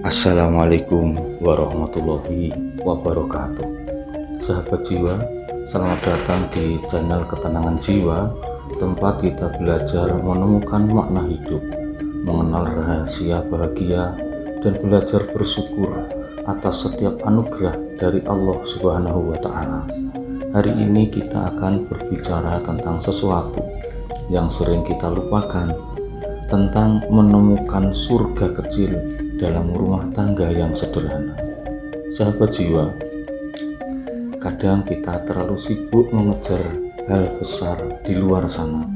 Assalamualaikum warahmatullahi wabarakatuh. Sahabat jiwa, selamat datang di channel Ketenangan Jiwa, tempat kita belajar menemukan makna hidup, mengenal rahasia bahagia, dan belajar bersyukur atas setiap anugerah dari Allah Subhanahu wa Ta'ala. Hari ini kita akan berbicara tentang sesuatu yang sering kita lupakan, tentang menemukan surga kecil dalam rumah tangga yang sederhana. Sahabat jiwa, kadang kita terlalu sibuk mengejar hal besar di luar sana,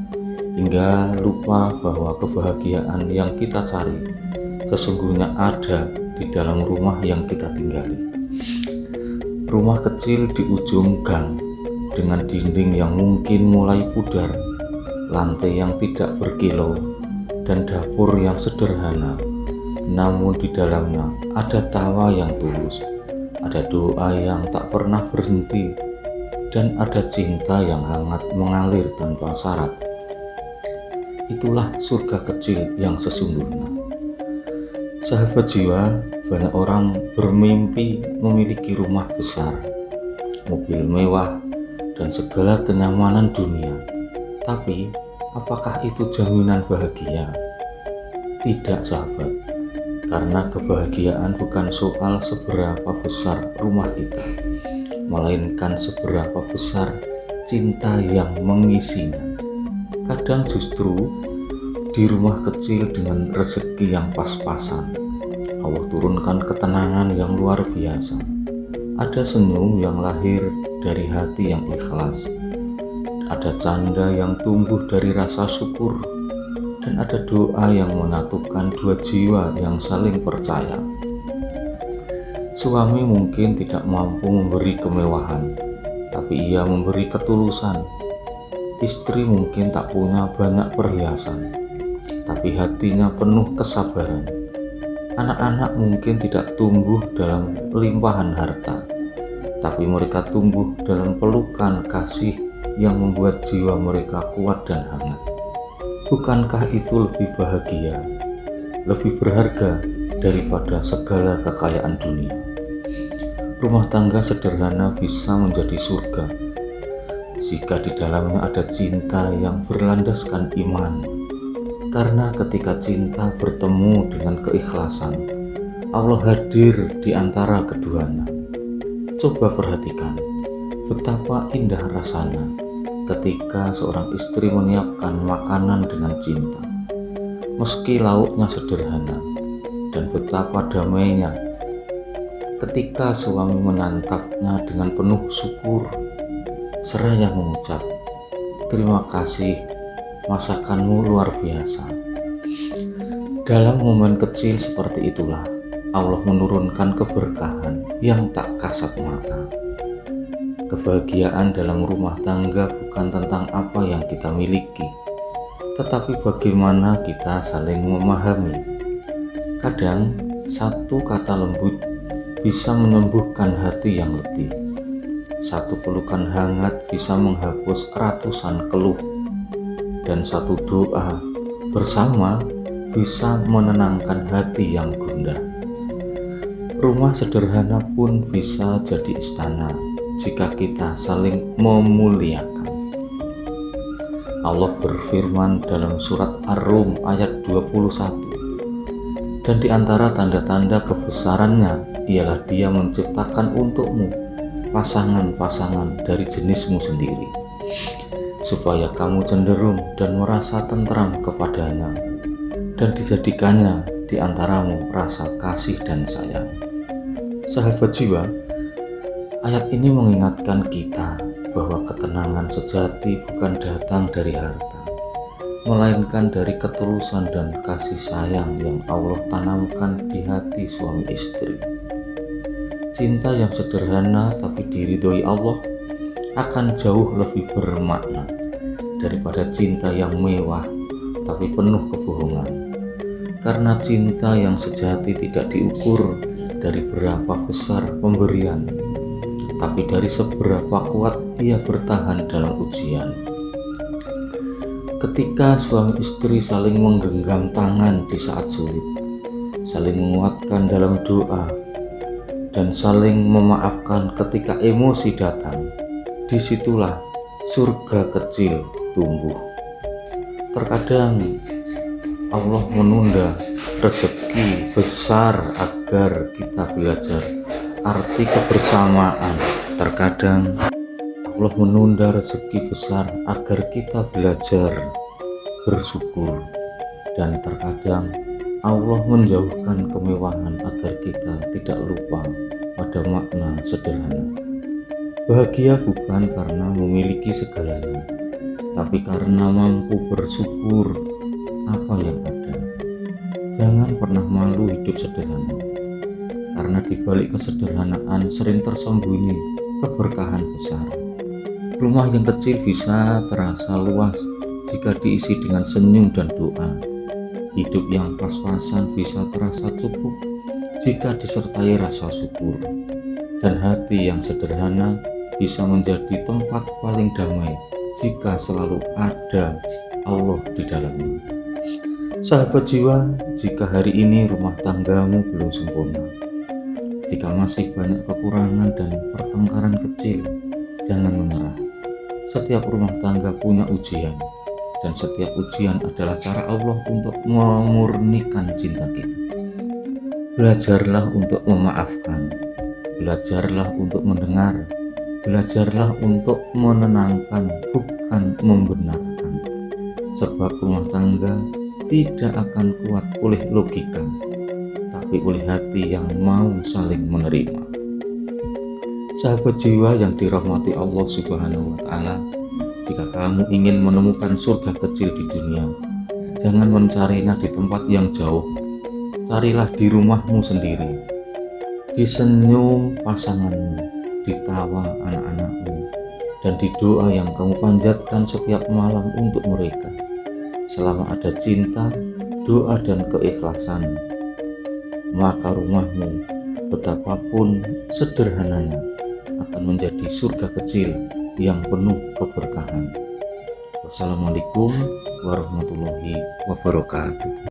hingga lupa bahwa kebahagiaan yang kita cari sesungguhnya ada di dalam rumah yang kita tinggali. Rumah kecil di ujung gang, dengan dinding yang mungkin mulai pudar, lantai yang tidak berkilau, dan dapur yang sederhana. Namun di dalamnya ada tawa yang tulus, ada doa yang tak pernah berhenti, dan ada cinta yang hangat mengalir tanpa syarat. Itulah surga kecil yang sesungguhnya. Sahabat jiwa, banyak orang bermimpi memiliki rumah besar, mobil mewah, dan segala kenyamanan dunia. Tapi, apakah itu jaminan bahagia? Tidak, sahabat. Karena kebahagiaan bukan soal seberapa besar rumah kita, melainkan seberapa besar cinta yang mengisinya. Kadang justru di rumah kecil dengan rezeki yang pas-pasan, Allah turunkan ketenangan yang luar biasa. Ada senyum yang lahir dari hati yang ikhlas, ada canda yang tumbuh dari rasa syukur, dan ada doa yang menyatukan dua jiwa yang saling percaya. Suami mungkin tidak mampu memberi kemewahan, tapi ia memberi ketulusan. Istri mungkin tak punya banyak perhiasan, tapi hatinya penuh kesabaran. Anak-anak mungkin tidak tumbuh dalam limpahan harta, tapi mereka tumbuh dalam pelukan kasih yang membuat jiwa mereka kuat dan hangat. Bukankah itu lebih bahagia, lebih berharga daripada segala kekayaan dunia? Rumah tangga sederhana bisa menjadi surga jika di dalamnya ada cinta yang berlandaskan iman. Karena ketika cinta bertemu dengan keikhlasan, Allah hadir di antara keduanya. Coba perhatikan betapa indah rasanya ketika seorang istri menyiapkan makanan dengan cinta, meski lauknya sederhana, dan betapa damainya ketika suami menyantapnya dengan penuh syukur, seraya mengucap, "Terima kasih, masakanmu luar biasa." Dalam momen kecil seperti itulah Allah menurunkan keberkahan yang tak kasat mata. Kebahagiaan dalam rumah tangga bukan tentang apa yang kita miliki, tetapi bagaimana kita saling memahami. Kadang satu kata lembut bisa menyembuhkan hati yang letih. Satu pelukan hangat bisa menghapus ratusan keluh, dan satu doa bersama bisa menenangkan hati yang gundah. Rumah sederhana pun bisa jadi istana jika kita saling memuliakan. Allah berfirman dalam surat Ar-Rum ayat 21, "Dan di antara tanda-tanda kebesarannya ialah Dia menciptakan untukmu pasangan-pasangan dari jenismu sendiri, supaya kamu cenderung dan merasa tentram kepadanya, dan dijadikannya di antaramu rasa kasih dan sayang." Sahabat jiwa, ayat ini mengingatkan kita bahwa ketenangan sejati bukan datang dari harta, melainkan dari ketulusan dan kasih sayang yang Allah tanamkan di hati suami istri. Cinta yang sederhana tapi diridhoi Allah akan jauh lebih bermakna daripada cinta yang mewah tapi penuh kebohongan. Karena cinta yang sejati tidak diukur dari berapa besar pemberian, tapi dari seberapa kuat ia bertahan dalam ujian. Ketika suami istri saling menggenggam tangan di saat sulit, saling menguatkan dalam doa, dan saling memaafkan ketika emosi datang. Disitulah surga kecil tumbuh. Terkadang Allah menunda rezeki besar agar kita belajar arti kebersamaan. Terkadang Allah menunda rezeki besar agar kita belajar bersyukur. Dan terkadang Allah menjauhkan kemewahan agar kita tidak lupa pada makna sederhana. Bahagia bukan karena memiliki segalanya, tapi karena mampu bersyukur apa yang ada. Jangan pernah malu hidup sederhana, karena di balik kesederhanaan sering tersembunyi keberkahan besar. Rumah yang kecil bisa terasa luas jika diisi dengan senyum dan doa. Hidup yang pas-pasan bisa terasa cukup jika disertai rasa syukur. Dan hati yang sederhana bisa menjadi tempat paling damai jika selalu ada Allah di dalamnya. Sahabat jiwa, jika hari ini rumah tanggamu belum sempurna, jika masih banyak kekurangan dan pertengkaran kecil, jangan menyerah. Setiap rumah tangga punya ujian, dan setiap ujian adalah cara Allah untuk memurnikan cinta kita. Belajarlah untuk memaafkan, belajarlah untuk mendengar, belajarlah untuk menenangkan, bukan membenarkan. Sebab rumah tangga tidak akan kuat oleh logika, tapi oleh hati yang mau saling menerima. Sahabat jiwa yang dirahmati Allah Subhanahu wa Ta'ala, jika kamu ingin menemukan surga kecil di dunia, jangan mencarinya di tempat yang jauh. Carilah di rumahmu sendiri, di senyum pasanganmu, di tawa anak-anakmu, dan di doa yang kamu panjatkan setiap malam untuk mereka. Selama ada cinta, doa, dan keikhlasan, maka rumahmu, betapapun sederhananya, akan menjadi surga kecil yang penuh keberkahan. Wassalamualaikum warahmatullahi wabarakatuh.